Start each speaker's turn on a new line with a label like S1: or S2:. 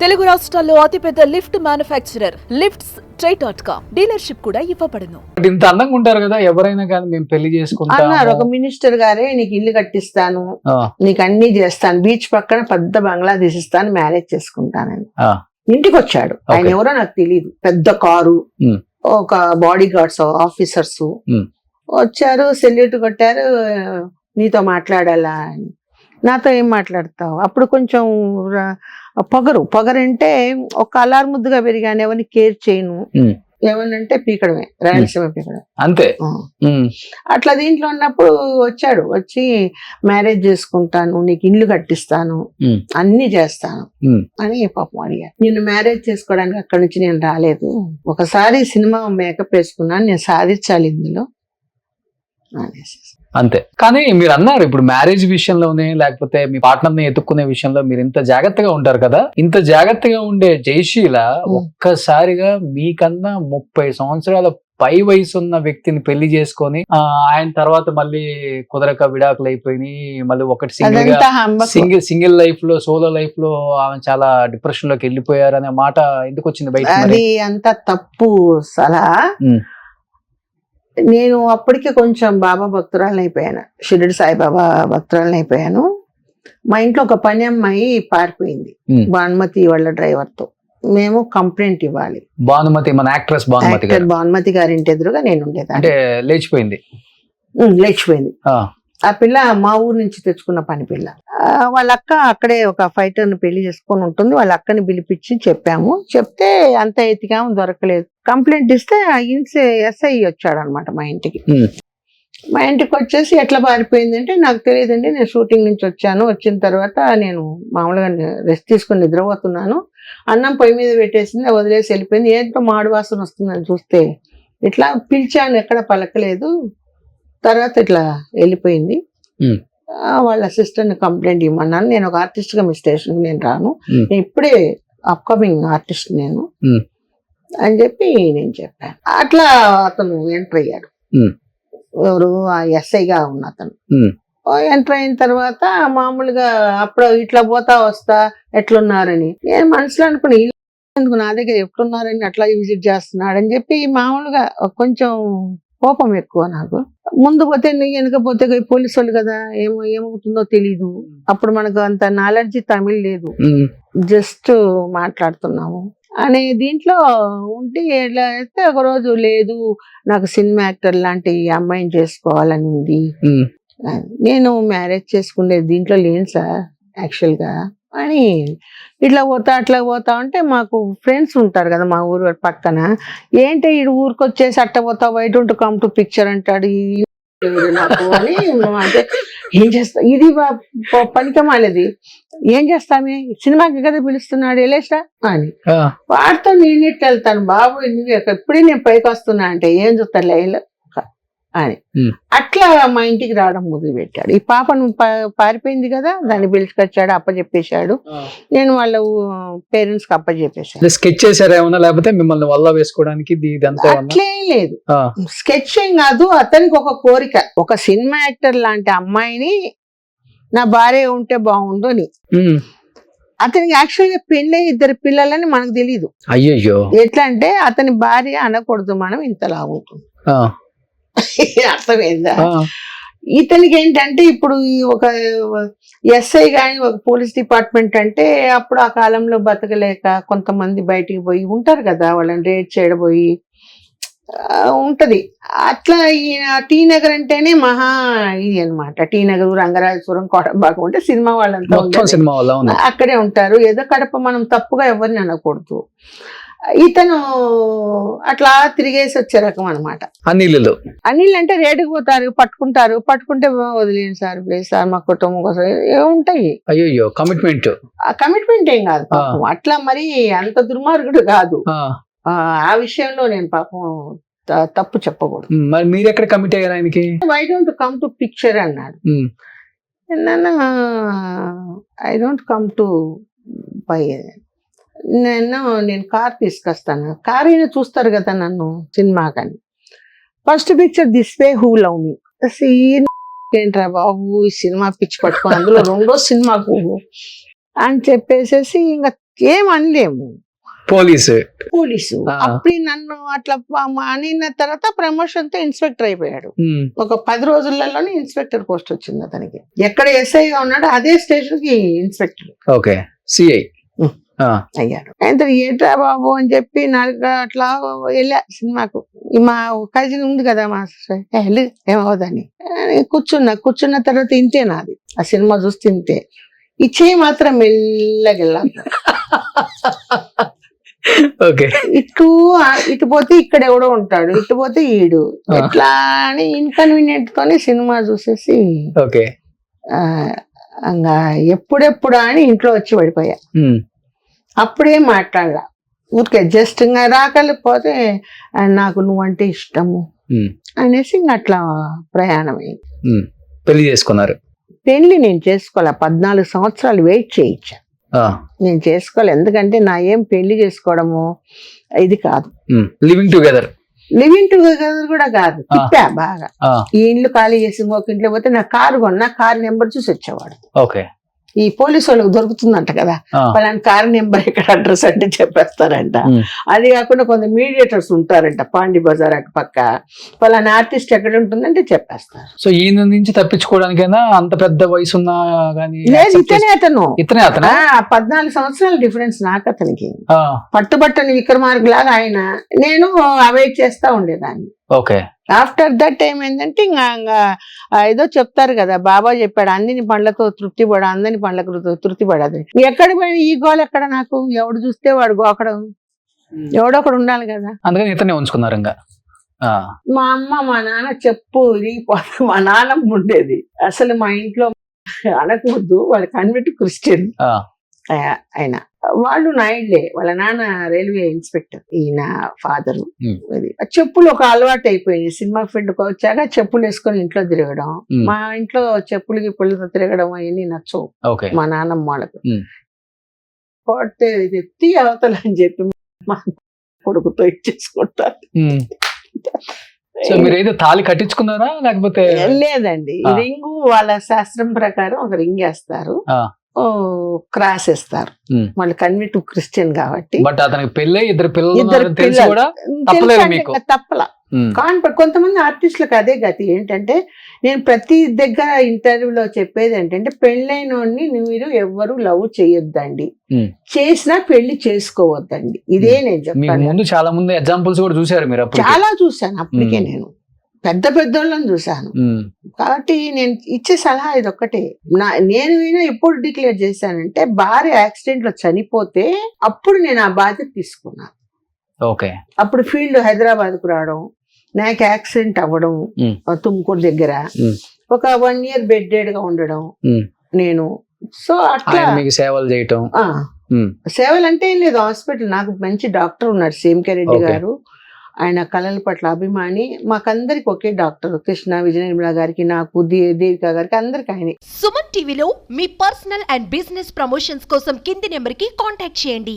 S1: తెలుగు రాష్ట్రాల్లో అతిపెద్ద lift manufacturer lifts ట్రై.com dealership కూడా ఇవ్వబడును.
S2: ఇంత అందంగా ఉంటారు కదా, ఎవరైనా కానీ మేము పెళ్లి చేసుకుంటాం
S3: అన్నారు. ఒక మినిస్టర్ గారే నీకు ఇల్లు కట్టిస్తాను, నీకు అన్ని చేస్తాను, బీచ్ పక్కన పెద్ద బంగ్లా తీసిస్తాను, మ్యారేజ్ చేసుకుంటానని ఇంటికి వచ్చాడు. ఆయన ఎవరో నాకు తెలియదు. పెద్ద కారు, ఒక బాడీ గార్డ్స్ ఆఫీసర్స్ వచ్చారు, సెల్యూట్ కొట్టారు. నీతో మాట్లాడాలా అని. నాతో ఏం మాట్లాడతావు? అప్పుడు కొంచెం పొగరంటే ఒక అల్లారు ముద్దుగా పెరిగాను, ఎవరిని కేర్ చేయను, ఏమనంటే పీకడమే, రాయలసీమ పీకడం అంతే. అట్లా దీంట్లో ఉన్నప్పుడు వచ్చాడు, వచ్చి మ్యారేజ్ చేసుకుంటాను, నీకు ఇల్లు కట్టిస్తాను, అన్ని చేస్తాను అని పాపం అడిగాను. నిన్ను మ్యారేజ్ చేసుకోవడానికి అక్కడి నుంచి నేను రాలేదు, ఒకసారి సినిమా మేకప్ వేసుకున్నాను, నేను సాధించాలి ఇందులో అనేసి
S2: అంతే. కానీ మీరు అన్నారు ఇప్పుడు మ్యారేజ్ విషయంలోనే లేకపోతే మీ పార్ట్నర్ ని ఎత్తుక్కునే విషయంలో మీరు ఇంత జాగ్రత్తగా ఉంటారు కదా, ఇంత జాగ్రత్తగా ఉండే జయశీల ఒక్కసారిగా మీకన్నా 30 సంవత్సరాల పై వయసు ఉన్న వ్యక్తిని పెళ్లి చేసుకొని ఆయన తర్వాత మళ్ళీ కుదరక విడాకులు అయిపోయినాయి, మళ్ళీ ఒకటి సింగిల్ లైఫ్ లో సోలో లైఫ్ లో ఆమె చాలా డిప్రెషన్ లోకి వెళ్ళిపోయారు అనే మాట ఎందుకు వచ్చింది బయట?
S3: అది అంత తప్పు సలహా. నేను అప్పటికే కొంచెం బాబా భక్తురాలని అయిపోయాను, షిరిడి సాయిబాబా భక్తురాలని అయిపోయాను. మా ఇంట్లో ఒక పని అమ్మాయి పారిపోయింది భానుమతి వాళ్ళ డ్రైవర్ తో. మేము కంప్లైంట్ ఇవ్వాలి.
S2: భానుమతి మన యాక్ట్రెస్
S3: భానుమతి గారి ఇంటి ఎదురుగా నేను ఉండేది.
S2: అంటే లేచిపోయింది.
S3: ఆ పిల్ల మా ఊరు నుంచి తెచ్చుకున్న పని పిల్ల. వాళ్ళ అక్క అక్కడే ఒక ఫైటర్ ని పెళ్లి చేసుకొని ఉంటుంది. వాళ్ళ అక్కని పిలిపించి చెప్పాము. చెప్తే అంత ఎతికాము, దొరకలేదు. కంప్లైంట్ ఇస్తే ఎస్ఐ వచ్చాడు అనమాట మా ఇంటికి. మా ఇంటికి వచ్చేసి ఎట్లా పారిపోయిందంటే నాకు తెలియదండి, నేను షూటింగ్ నుంచి వచ్చాను, వచ్చిన తర్వాత నేను మామూలుగా రెస్ట్ తీసుకొని నిద్రపోతున్నాను, అన్నం పొయ్యి మీద పెట్టేసింది, వదిలేసి వెళ్ళిపోయింది. ఏంటో మాడు వాసన వస్తుందని చూస్తే ఇట్లా పిలిచాను, ఎక్కడ పలకలేదు. తర్వాత ఇట్లా వెళ్ళిపోయింది. వాళ్ళ అసిస్టెంట్ కంప్లైంట్ ఇవ్వమన్నాను. నేను ఒక ఆర్టిస్ట్ గా మీ స్టేషన్ నేను రాను, నేను ఇప్పుడే అప్కమింగ్ ఆర్టిస్ట్ నేను అని చెప్పి నేను చెప్పాను. అట్లా అతను ఎంటర్ అయ్యాడు. ఎవరు? ఆ ఎస్ఐగా ఉన్న అతను ఎంటర్ అయిన తర్వాత మామూలుగా అప్పుడు ఇట్లా పోతా వస్తా ఎట్లున్నారని నేను మనసులో అనుకుని, ఎందుకు నా దగ్గర ఎట్లున్నారని అట్లా విజిట్ చేస్తున్నాడు అని చెప్పి మామూలుగా కొంచెం కోపం ఎక్కువ నాకు. ముందు పోతే వెనక పోతే పోలీసు వాళ్ళు కదా, ఏమవుతుందో తెలీదు. అప్పుడు మనకు అంత నాలెడ్జ్ తమిళ్ లేదు, జస్ట్ మాట్లాడుతున్నాము అనే దీంట్లో ఉంటే ఎట్లా అయితే ఒక రోజు లేదు నాకు సినిమా యాక్టర్ లాంటి అమ్మాయిని చేసుకోవాలని ఉంది, నేను మ్యారేజ్ చేసుకునే దీంట్లో లేను సార్ యాక్చువల్ గా అని ఇట్లా పోతా అట్లా పోతా ఉంటే మాకు ఫ్రెండ్స్ ఉంటారు కదా మా ఊరు పక్కన. ఏంటి ఈ ఊరికి వచ్చేసి అట్ట పోతా, why don't come to picture అంటాడు నాకు అని. అంటే ఏం చేస్తా, ఇది పనికమాలేది, ఏం చేస్తామే, సినిమాకి కదా పిలుస్తున్నాడు వెళ్ళేసా అని. వాడితో నేను ఇట్టు వెళ్తాను, బాబు ఎప్పుడే నేను పైకి వస్తున్నా అంటే ఏం చూస్తాను లైన్లో అని. అట్లా మా ఇంటికి రావడం మొదలు పెట్టాడు. ఈ పాపను పారిపోయింది కదా, దాన్ని పిలుచుకొచ్చాడు, అప్పచెప్పేశాడు. నేను వాళ్ళ పేరెంట్స్ కి అప్పచెప్పేశాను.
S2: స్కెచ్ చేశారా ఏమన్నా, లేకపోతే మిమ్మల్ని వల్ల వేసుకోవడానికి?
S3: అట్లేం లేదు, స్కెచ్ ఏం కాదు. అతనికి ఒక కోరిక, ఒక సినిమా యాక్టర్ లాంటి అమ్మాయిని నా భార్య ఉంటే బాగుండు అని. అతనికి యాక్చువల్ గా పెళ్ళి 2 పిల్లలని మనకు తెలీదు.
S2: అయ్యో,
S3: ఎట్లా అంటే అతని భార్య అనకూడదు, మనం ఇంతలా అవుతుంది. అర్థమైందా? ఇతనికి ఏంటంటే ఇప్పుడు ఒక ఎస్ఐ గాని ఒక పోలీస్ డిపార్ట్మెంట్ అంటే అప్పుడు ఆ కాలంలో బతకలేక కొంతమంది బయటికి పోయి ఉంటారు కదా, వాళ్ళని రేట్ చేయడపోయి ఉంటది. అట్లా టీ నగర్ అంటేనే మహా ఇది అనమాట. టీ నగర్, రంగరాజపురం, కోటంబాగం ఉంటే సినిమా వాళ్ళంతా అక్కడే ఉంటారు. ఏదో కడప మనం తప్పుగా ఎవరిని అనకూడదు. ఇతను అట్లా తిరిగేసి వచ్చే రకం అనమాట. అనిల్ అంటే రేటుకు పోతారు, పట్టుకుంటే వదిలేను సార్, ప్లీజ్ సార్, మా కుటుంబం కోసం ఏముంటాయి.
S2: అయ్యో,
S3: కమిట్మెంట్ ఏం కాదు పాపం, అట్లా మరి అంత దుర్మార్గుడు కాదు. ఆ విషయంలో నేను పాపం తప్పు చెప్పకూడదు.
S2: మరి మీరు ఎక్కడ కమిట్ అయ్యారు ఆయనకి?
S3: I don't come to picture అన్నాడు. I don't come to bye, నేను కార్ తీసుకొస్తాను, కార్ అయినా చూస్తారు కదా నన్ను సినిమా కానీ. First picture this way who love me, ఏంట్రా బాబు ఈ సినిమా పిచ్చి పట్టుకొని అందులో 2వ సినిమాకు అని చెప్పేసేసి ఇంకా ఏం అనలేము.
S2: పోలీసు
S3: పోలీసు
S2: ఆ.
S3: అప్పుడు నన్ను అట్లా అనిన తర్వాత ప్రమోషన్ తో ఇన్స్పెక్టర్ అయిపోయాడు.
S2: ఉమ్,
S3: ఒక 10 రోజులలోనే ఇన్స్పెక్టర్ పోస్ట్ వచ్చింది అతనికి. ఎక్కడ ఎస్ఐగా ఉన్నాడో అదే స్టేషన్ కి ఇన్స్పెక్టర్
S2: ఓకే సిఐ
S3: ఉమ్. అయ్యాడు. అయితే ఏంట్రా బాబు అని చెప్పి నాకు అట్లా వెళ్ళా సినిమాకు. మా కజిన్ ఉంది కదా మా sister. వెళ్ళు ఏమవుదని కూర్చున్న తర్వాత ఇంతే నాది. ఆ సినిమా చూస్తే ఇంతే. ఈ చేయి మాత్రం మెల్లగెళ్ళా.
S2: ఓకే
S3: ఇటు పోతే ఇక్కడ ఎవడో ఉంటాడు, ఇటు పోతే ఈడు, ఎట్లా అని ఇన్కన్వీనియంట్ తోనే సినిమా చూసేసి
S2: ఓకే
S3: ఇంకా ఎప్పుడెప్పుడు అని ఇంట్లో వచ్చి పడిపోయా. అప్పుడేం మాట్లాడలా, ఊరికే జస్ట్ ఇంకా రాకపోతే నాకు నువ్వంటే ఇష్టము అనేసి ఇంక అట్లా ప్రయాణం అయింది.
S2: పెళ్లి చేసుకున్నారు.
S3: పెళ్లి నేను చేసుకోలే, 14 సంవత్సరాలు వెయిట్ చేయించా. నేను చేసుకోలే, ఎందుకంటే నా ఏం పెళ్లి చేసుకోవడము ఇది కాదు.
S2: లివింగ్ టుగెదర్
S3: కూడా కాదు. తిప్పా బాగా. ఈ ఇండ్లు ఖాళీ చేసి ఇంకొక ఇంట్లో పోతే నా కారు కొన్నా, కారు నెంబర్ చూసి వచ్చేవాడు.
S2: ఓకే
S3: ఈ పోలీసు వాళ్ళకి దొరుకుతుందంట కదా, వాళ్ళని కారు నెంబర్ ఎక్కడ అడ్రస్ అంటే చెప్పేస్తారంట. అది కాకుండా కొంత మీడియేటర్స్ ఉంటారంట పాండి బజార్ అటు పక్క, వాళ్ళని ఆర్టిస్ట్ ఎక్కడ ఉంటుందంటే చెప్పేస్తారు.
S2: సో ఈయన నుంచి తప్పించుకోవడానికైనా అంత పెద్ద వయసు ఉన్నా కానీ
S3: లేదు, ఇతనే
S2: అతను
S3: 14 సంవత్సరాల డిఫరెన్స్ నాకు అతనికి. పట్టుబట్టని విక్రమార్క లాగా ఆయన, నేను అవాయిడ్ చేస్తా ఉండేదాన్ని.
S2: ఓకే
S3: ఆఫ్టర్ దట్ ఏమైందంటే ఇంకా ఏదో చెప్తారు కదా, బాబా చెప్పాడు అందని పండ్లతో తృప్తి పడ, అందని పండ్లకు తృప్తి పడదు. ఎక్కడ పోయిన ఈ గోల్ ఎక్కడ, నాకు ఎవడు చూస్తే వాడు గోకడం, ఎవడో ఒకడు ఉండాలి కదా.
S2: అందుకని ఇతనే ఉంచుకున్నారు ఇంకా.
S3: మా అమ్మ మా నాన్న చెప్పు ఇరిగిపోతుంది. మా నాన్నమ్మ ఉండేది అసలు మా ఇంట్లో అనకూడదు, వాళ్ళు కన్వర్ట్ క్రిస్టియన్ ఆయన. వాళ్ళు నాయుడులే, వాళ్ళ నాన్న రైల్వే ఇన్స్పెక్టర్, ఈయన ఫాదరు. చెప్పులు ఒక అలవాటు అయిపోయింది. సినిమా ఫీల్డ్కి వచ్చాక చెప్పులు వేసుకొని ఇంట్లో తిరగడం. మా ఇంట్లో చెప్పులు గిప్పులతో తిరగడం అవన్నీ నచ్చవు మా నాన్నమ్మ వాళ్ళకు. పోతే ఇది ఎత్తి అవతల అని చెప్పి మా కొడుకుతో ఇచ్చేసుకుంటారు.
S2: సో మీరు ఏదో తాళి కట్టించుకున్నారా లేకపోతే?
S3: లేదండి, రింగు వాళ్ళ శాస్త్రం ప్రకారం ఒక రింగ్ వేస్తారు, క్రాస్ వేస్తారు. మళ్ళీ కన్వర్ట్ క్రిస్టియన్ కాబట్టి.
S2: బట్ అతనికి పెళ్ళి ఇద్దరు పిల్లలు
S3: తప్పల. కొంతమంది ఆర్టిస్టులకు అదే గతి. ఏంటంటే నేను ప్రతి దగ్గర ఇంటర్వ్యూలో చెప్పేది ఏంటంటే, పెళ్ళైన వాడిని మీరు ఎవ్వరు లవ్ చేయొద్దండి, చేసినా పెళ్లి చేసుకోవద్దండి. ఇదే నేను చెప్పాను.
S2: ముందు చాలా మంది ఎగ్జాంపుల్స్ కూడా చూసారు మీరు?
S3: చాలా చూసాను అప్పటికే, నేను పెద్దోళ్ళని చూసాను. కాబట్టి నేను ఇచ్చే సలహా ఇది ఒక్కటే. నేను ఎప్పుడు డిక్లేర్ చేశానంటే, భార్య యాక్సిడెంట్ లో చనిపోతే అప్పుడు నేను ఆ బాధ్యత తీసుకున్నాను.
S2: ఓకే.
S3: అప్పుడు ఫీల్డ్ హైదరాబాద్ కు రావడం, నాకు యాక్సిడెంట్ అవ్వడం తుమ్కూరు దగ్గర, ఒక 1 year బెడ్డెడ్ గా ఉండడం నేను. సో అట్లా
S2: మీకు సేవలు చేయటం.
S3: సేవలు అంటే ఏం లేదు, హాస్పిటల్ నాకు మంచి డాక్టర్ ఉన్నారు, సేమ్కే రెడ్డి గారు. ఆయన కళల పట్ల అభిమాని. మాకందరికి ఒకే డాక్టర్, కృష్ణ విజయ నిర్మల గారికి, నాకు దేవిక గారికి, అందరికి ఆయన.
S4: సుమన్ టీవీలో మీ పర్సనల్ అండ్ బిజినెస్ ప్రమోషన్స్ కోసం కింది నెంబర్ కి కాంటాక్ట్ చేయండి.